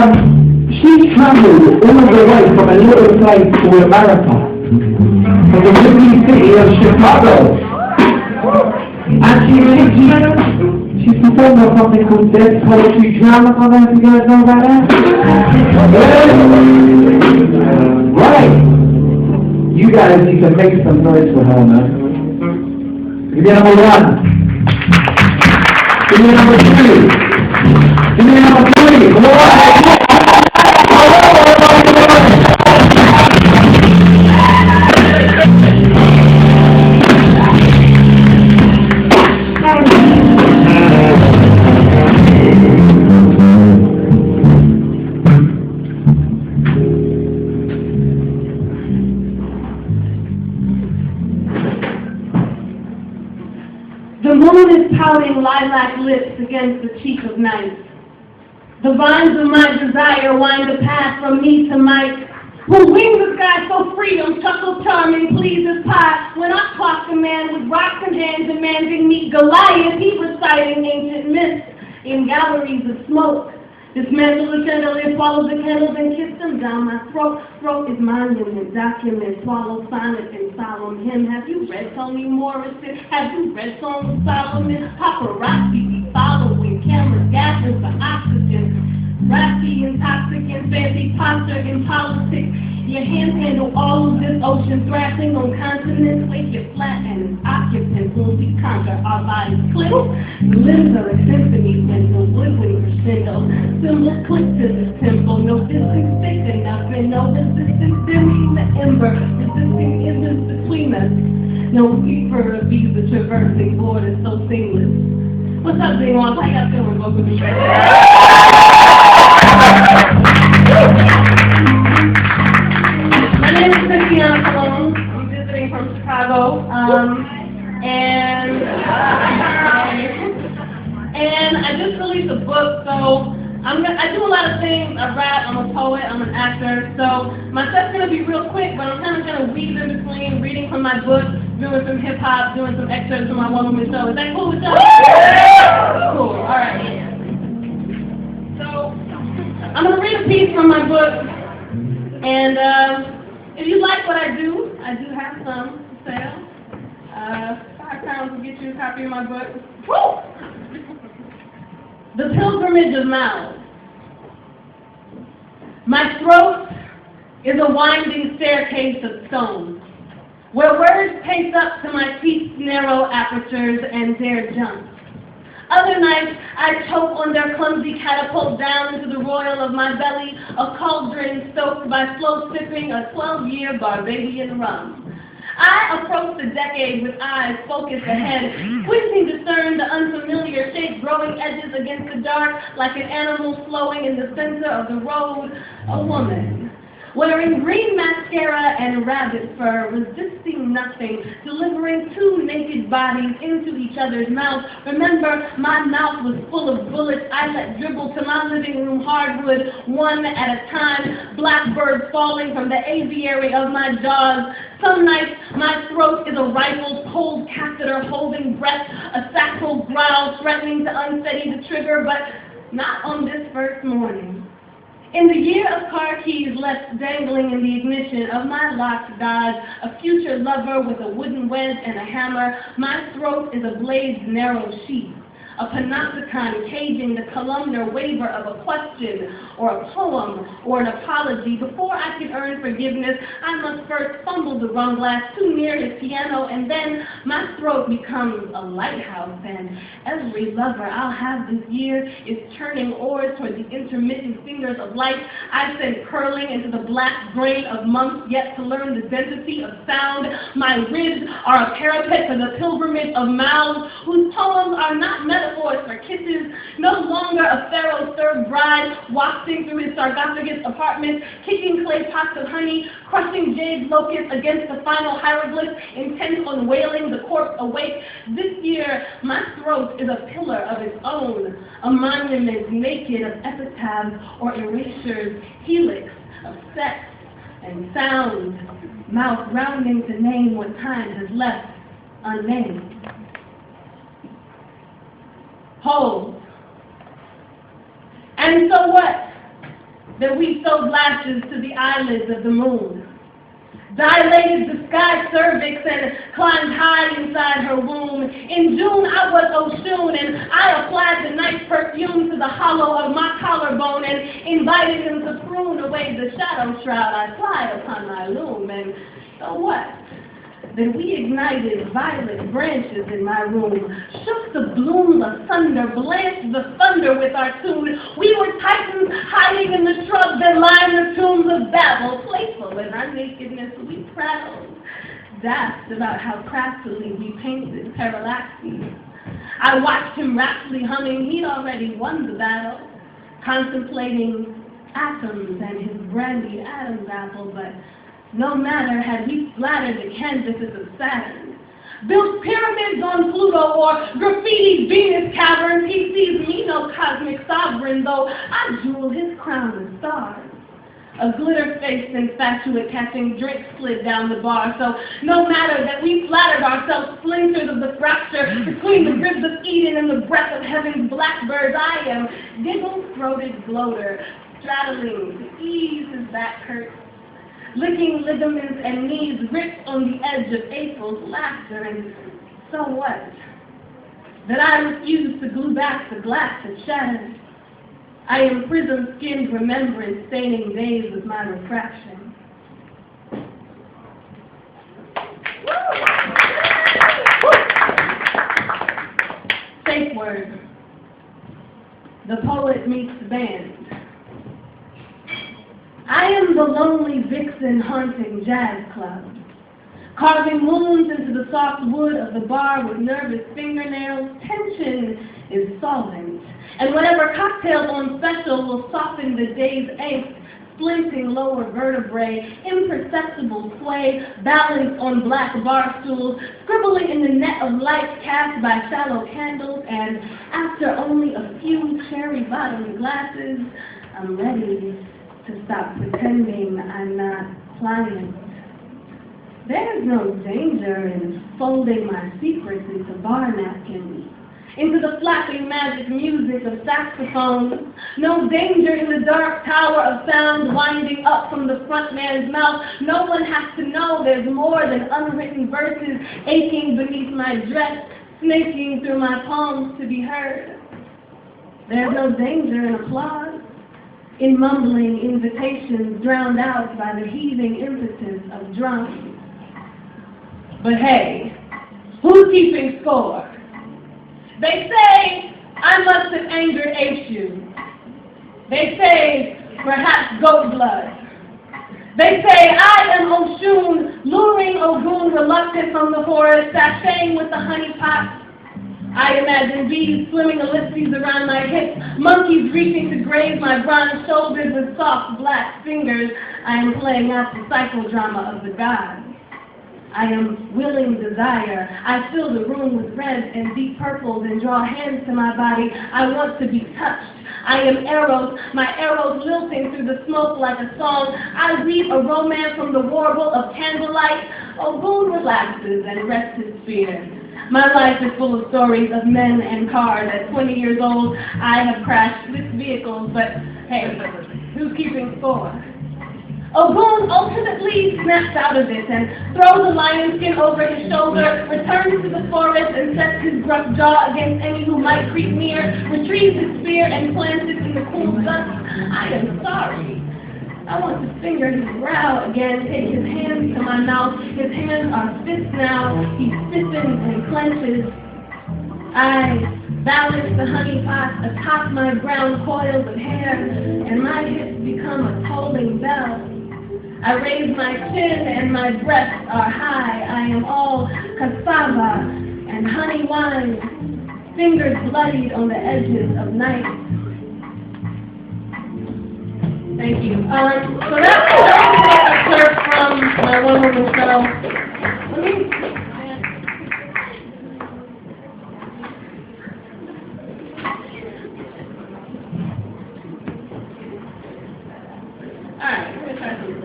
she traveled all the way from a little place to America, from the big city of Chicago. And she performed on something called Dead Poetry Jam. I don't know if you guys know about that. Yeah. Right. You guys need to make some noise for her, man. Give me number one. Give me number two. Give me number three. Come on. The moon is pouting lilac lips against the cheek of night. The vines of my desire wind a path from me to Mike, who wings the sky so freedom, chuckle charming, pleases pie. When I clock a man with rocks in hand demanding meet Goliath, he reciting ancient myths in galleries of smoke. Dismantle the chandelier, swallow the candles and kiss them down my throat. Throat is monument, document, swallow sonnet and solemn hymn. Have you read Toni Morrison? Have you read Song of Solomon? Paparazzi be following, cameras gathering for oxygen. Raspy, intoxicant, fancy posture in politics. Your hands handle all of this ocean thrashing on continents. Wake it flat and its occupants will we conquer our bodies clip. Limbs are a symphony window, woodwind crescendo. Symbols click to this tempo. No distance thick enough and no resistance dimming the ember. Resisting isn't between us. No weaver of these the traversing borders so seamless. What's up, D1? How y'all feeling? Welcome to me right My name is Kristiana. I'm visiting from Chicago, and I just released a book, so I do a lot of things. I rap, I'm a poet, I'm an actor, so my stuff's going to be real quick, but I'm kind of going to weave in between reading from my book, doing some hip-hop, doing some excerpts from my one-woman show. Is that cool with y'all? Cool, all right. So, I'm going to read a piece from my book, and if you like what I do have some for sale. £5 will get you a copy of my book. Woo! The Pilgrimage of Mouths. My throat is a winding staircase of stone, where words pace up to my teeth's narrow apertures and dare jump. Other nights, I choke on their clumsy catapult down into the royal of my belly, a cauldron stoked by slow sipping a 12-year Barbadian rum. I approach the decade with eyes focused ahead, squinting to discern the unfamiliar shape growing edges against the dark like an animal flowing in the center of the road, a woman. Wearing green mascara and rabbit fur, resisting nothing, delivering two naked bodies into each other's mouths. Remember, my mouth was full of bullets I let dribble to my living room hardwood, one at a time, blackbirds falling from the aviary of my jaws. Some nights, my throat is a rifled cold catheter holding breath, a sacral growl threatening to unsteady the trigger, but not on this first morning. In the year of car keys left dangling in the ignition of my locked Dodge, a future lover with a wooden wedge and a hammer, my throat is a blade's narrow sheath, a panopticon caging the columnar waiver of a question or a poem or an apology. Before I can earn forgiveness, I must first fumble the rum glass too near his piano, and then my throat becomes a lighthouse, and every lover I'll have this year is turning oars toward the intermittent fingers of light I send curling into the black brain of months yet to learn the density of sound. My ribs are a parapet for the pilgrimage of mouths, whose poems are not metaphors for kisses, no longer a pharaoh-served bride wafting through his sarcophagus apartment, kicking clay pots of honey, crushing jade locusts against the final hieroglyphs, intent on wailing the corpse awake. This year, my throat is a pillar of its own, a monument naked of epitaphs or erasures, helix of sex and sound, mouth rounding to name what time has left unnamed. Hold. And so what? that we sewed lashes to the eyelids of the moon, dilated the sky cervix and climbed high inside her womb. In June, I was Oshun, and I applied the nice perfume to the hollow of my collarbone and invited him to prune away the shadow shroud I plied upon my loom. And so what? Then we ignited violet branches in my room, shook the bloom asunder, blanched the thunder with our tune. We were titans hiding in the shrubs that line the tombs of Babel. Playful in our nakedness, we prattled, daft about how craftily we painted parallaxes. I watched him raptly humming. He'd already won the battle, contemplating atoms and his brandy Adam's apple, but no matter, had we splattered the canvases of Saturn, built pyramids on Pluto or graffitied Venus caverns, he sees me no cosmic sovereign, though I jewel his crown with stars. A glitter-faced infatuate catching drinks slid down the bar, so no matter that we flattered ourselves splinters of the fracture between the ribs of Eden and the breath of heaven's blackbirds, I am giggle-throated gloater, straddling to ease his back hurt, licking ligaments and knees ripped on the edge of April's laughter. And so what? That I refuse to glue back the glass that shattered. I am prism-skinned remembrance staining days with my refraction. Safe word. The poet meets the band. I am the lonely vixen haunting jazz clubs, carving moons into the soft wood of the bar with nervous fingernails. Tension is solvent, and whatever cocktail on special will soften the day's angst, splinting lower vertebrae, imperceptible sway, balanced on black bar stools, scribbling in the net of light cast by shallow candles, and after only a few cherry-bottomed glasses, I'm ready to stop pretending I'm not pliant. There is no danger in folding my secrets into bar napkins, into the flapping magic music of saxophones. No danger in the dark tower of sound winding up from the front man's mouth. No one has to know there's more than unwritten verses aching beneath my dress, snaking through my palms to be heard. There's no danger in applause, in mumbling invitations drowned out by the heaving impetus of drums. But hey, who's keeping score? They say I must have angered H.U. They say perhaps goat blood. They say I am Oshun, luring Ogun reluctant from the forest, sashaying with the honey pot. I imagine bees swimming ellipses around my hips, monkeys reaching to graze my bronze shoulders with soft black fingers. I am playing out the psychodrama of the gods. I am willing desire. I fill the room with reds and deep purples and draw hands to my body. I want to be touched. I am Eros, my arrows lilting through the smoke like a song. I read a romance from the warble of candlelight. Ogun relaxes and rests his spear. My life is full of stories of men and cars. At 20 years old, I have crashed 6 vehicles, but hey, who's keeping score? Ogun ultimately snaps out of it and throws a lion skin over his shoulder, returns to the forest and sets his gruff jaw against any who might creep near, retrieves his spear and plants it in the cool dust. I am sorry. I want to finger his brow again, take his hands to my mouth. His hands are fists now. He stiffens and clenches. I balance the honey pot atop my brown coils of hair, and my hips become a tolling bell. I raise my chin and my breasts are high. I am all cassava and honey wine, fingers bloodied on the edges of night. Thank you. So that's an excerpt from my one-woman show. Let me... All right, let me try something.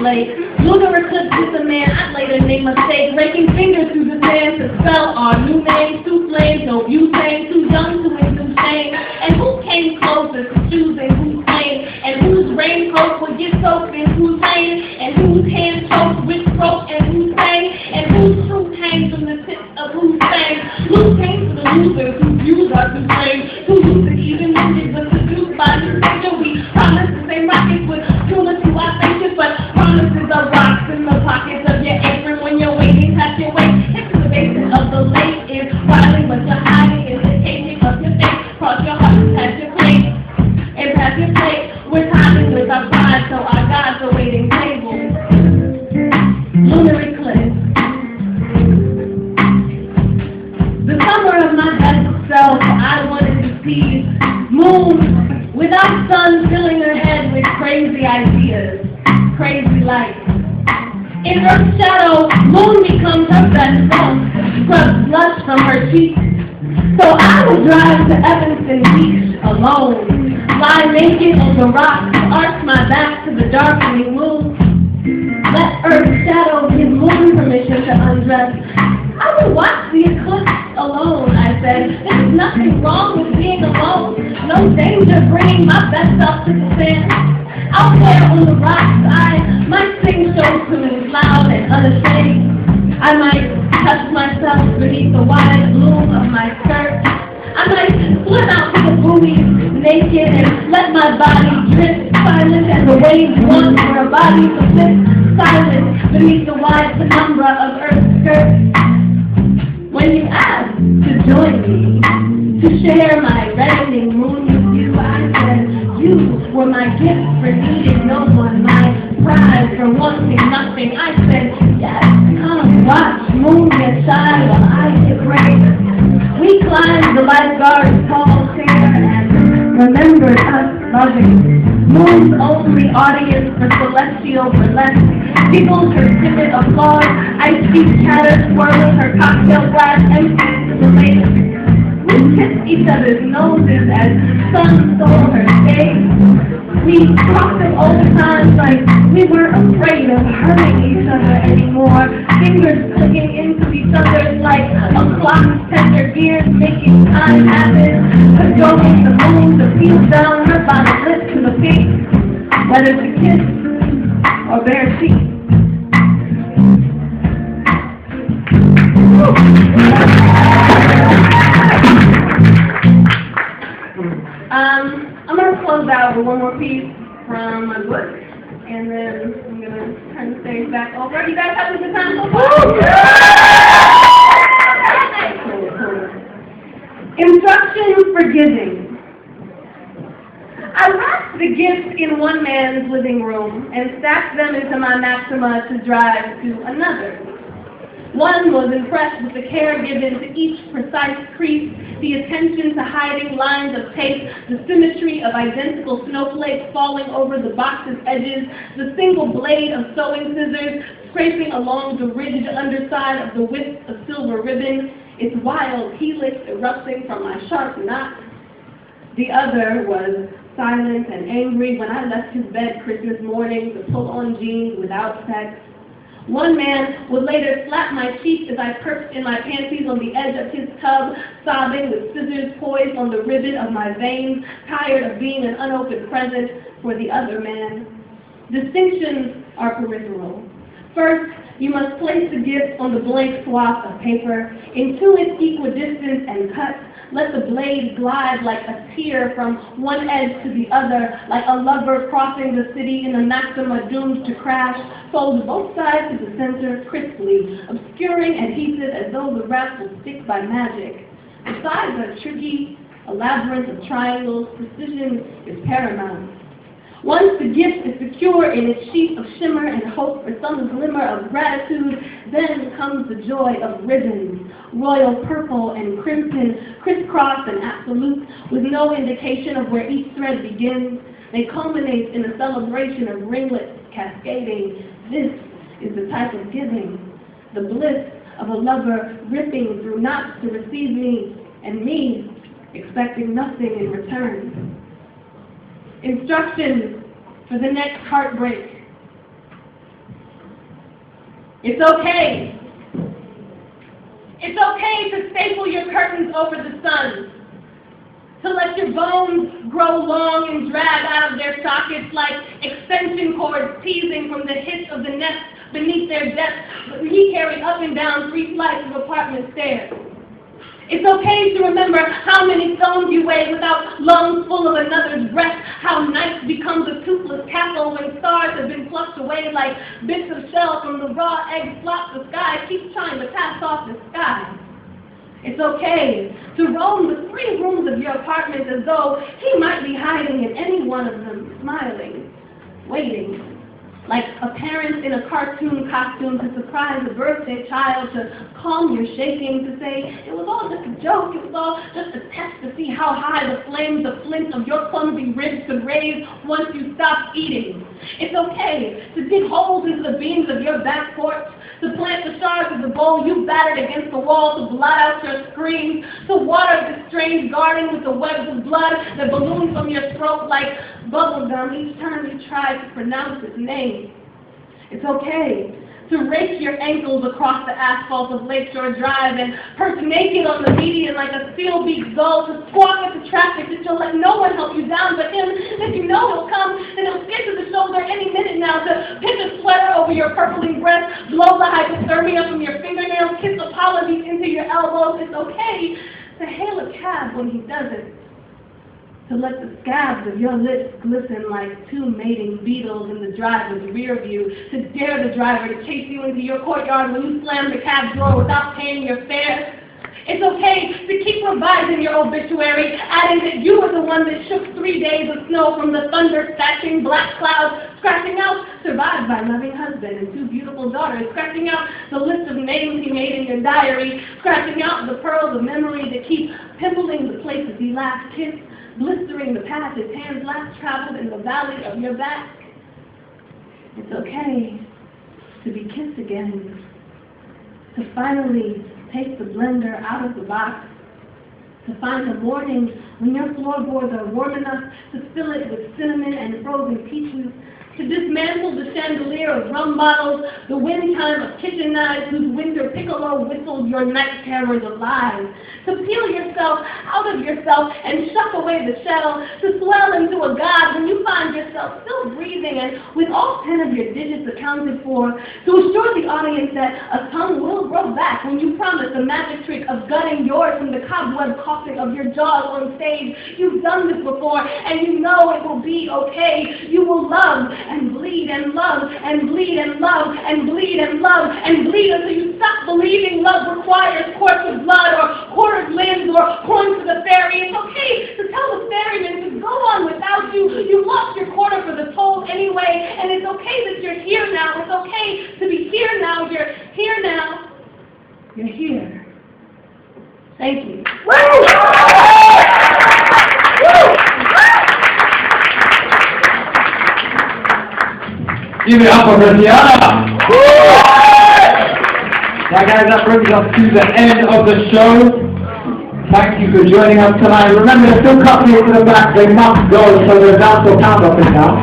late. Lunar eclipse with a man I'd later name mistake. Raking fingers through the sand to spell our new names. Two flames, no butane, too young to induce shame. And who came closest to choosing whose claim? And whose raincoat would get soaked in whose rain? And whose hand choked with throat and whose sang? And whose truth hangs from the tips of whose fang? Whose hangs to the losers whose views are too strange? Who used to even music was seduced by new nature? We promise the same rockets with unity, I thank you, but promises of rocks in the pockets of your apron when you're waiting, touch your way into the basement of the lake is wildly, but you're hiding in the caging of your face. Cross your heart and pass your plate, and pass your plate. We're timing with our pride, so our gods are waiting tables. Lunar eclipse. The summer of my best self, I wanted to see moon without sun filling her head with crazy ideas, crazy light. In Earth's shadow, moon becomes her best friend, scrubs blush from her cheeks. So I would drive to Evanston Beach alone, lie naked on the rocks, arch my back to the darkening moon. Let Earth's shadow give moon permission to undress. I would watch the eclipse alone, I said. There's nothing wrong with being alone. No danger bringing my best self to the sand. Out there on the rocks, I might sing show tunes loud and unashamed. I might touch myself beneath the wide bloom of my skirt. I might swim out to the buoys naked and let my body drift silent as the waves want for a body to sit silent beneath the wide penumbra of Earth's skirt. When you asked to join me, to share my reddening moon with you, I said you were my gift for needing no one, my prize for wanting nothing. I said, yes, come watch moon get shy while I get brave. We climbed the lifeguard's tall stair and remembered us loving. Moon's only audience for celestial burlesque. Giggles her timid applause, ice cream chatter swirling her cocktail glass empty to the lake. We kissed each other's noses as sun stole her gaze. We talked of old times like we weren't afraid of hurting each other anymore. Fingers clicking into each other's like a clock's tender gears making time happen. Cajoling the moon to feel down her by the lips to the feet, whether to kiss or bare feet. I'm going to close out with one more piece from my book, and then I'm going to turn the stage back over. You guys having a good time so far? Instructions for giving. I wrapped the gifts in one man's living room and stacked them into my Maxima to drive to another. One was impressed with the care given to each precise crease, the attention to hiding lines of tape, the symmetry of identical snowflakes falling over the box's edges, the single blade of sewing scissors scraping along the rigid underside of the wisp of silver ribbon, its wild helix erupting from my sharp knot. The other was silent and angry when I left his bed Christmas morning to pull on jeans without sex. One man would later slap my cheek as I perched in my panties on the edge of his tub, sobbing with scissors poised on the ribbon of my veins, tired of being an unopened present for the other man. Distinctions are peripheral. First, you must place the gift on the blank swath of paper, into its equidistant and cut. Let the blade glide like a tear from one edge to the other, like a lover crossing the city in a Maxima doomed to crash. Fold both sides to the center crisply, obscuring adhesive as though the wrap will stick by magic. The sides are tricky, a labyrinth of triangles. Precision is paramount. Once the gift is secure in its sheath of shimmer and hope for some glimmer of gratitude, then comes the joy of ribbons, royal purple and crimson, crisscrossed and absolute, with no indication of where each thread begins. They culminate in a celebration of ringlets cascading. This is the type of giving, the bliss of a lover ripping through knots to receive me, and me expecting nothing in return. Instructions for the next heartbreak. It's okay. It's okay to staple your curtains over the sun, to let your bones grow long and drag out of their sockets like extension cords teasing from the hitch of the nest beneath their desk he carried up and down 3 flights of apartment stairs. It's okay to remember how many stones you weigh without lungs full of another's breath, how night becomes a toothless castle when stars have been plucked away like bits of shell from the raw egg flop the sky keeps trying to pass off the sky. It's okay to roam the 3 rooms of your apartment as though he might be hiding in any one of them, smiling, waiting, like a parent in a cartoon costume to surprise a birthday child, to calm your shaking, to say, it was all just a joke, it was all just a test to see how high the flames of flint of your clumsy ribs could raise once you stopped eating. It's okay to dig holes into the beams of your back porch, to plant the shards of the bowl you battered against the wall to blot out your screams, to water this strange garden with the webs of blood that balloon from your throat like bubble gum each time you try to pronounce its name. It's okay to rake your ankles across the asphalt of Lakeshore Drive and perch naked on the median like a steel-beaked gull, to squawk at the traffic that you'll let no one help you down but him, that you know he'll come, and he'll skid to the shoulder any minute now, to pitch a sweater over your purpling breast, blow the hypothermia from your fingernails, kiss apologies into your elbows. It's okay to hail a cab when he doesn't, to let the scabs of your lips glisten like 2 mating beetles in the driver's rear view, to dare the driver to chase you into your courtyard when you slam the cab door without paying your fare. It's okay to keep revising your obituary, adding that you were the one that shook 3 days of snow from the thunder-thatching black clouds, scratching out survived by loving husband and 2 beautiful daughters, scratching out the list of names he made in your diary, scratching out the pearls of memory that keep pimpling the places he last kissed, blistering the path his hands last traveled in the valley of your back. It's okay to be kissed again, to finally take the blender out of the box, to find a morning when your floorboards are warm enough to fill it with cinnamon and frozen peaches, to dismantle the chandelier of rum bottles, the wind chime of kitchen knives whose winter piccolo whistled your night terrors alive, to peel yourself out of yourself and shuck away the shell, to swell into a god when you find yourself still breathing and with all 10 of your digits accounted for, to assure the audience that a tongue will grow back when you promise the magic trick of gutting yours from the cobweb coughing of your jaws on stage. You've done this before, and you know it will be okay. You will love and bleed and love and bleed and love and bleed and love and bleed until you stop believing love requires quarts of blood or quartered limbs or coins to the fairy. It's okay to tell the ferryman to go on without you. You lost your quarter for the toll anyway, and it's okay that you're here now. It's okay to be here now. You're here now. You're here. Thank you. Give it up for Kristiana! Now guys, that brings us to the end of the show. Thank you for joining us tonight. Remember, there's still cupcakes in the back. They must go, so they're down to pound office now.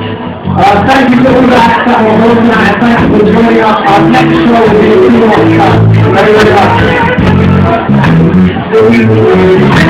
Thank you to all the acts that were on tonight. Thank you for joining us. Our next show will be a 2-month cut. Very, very much.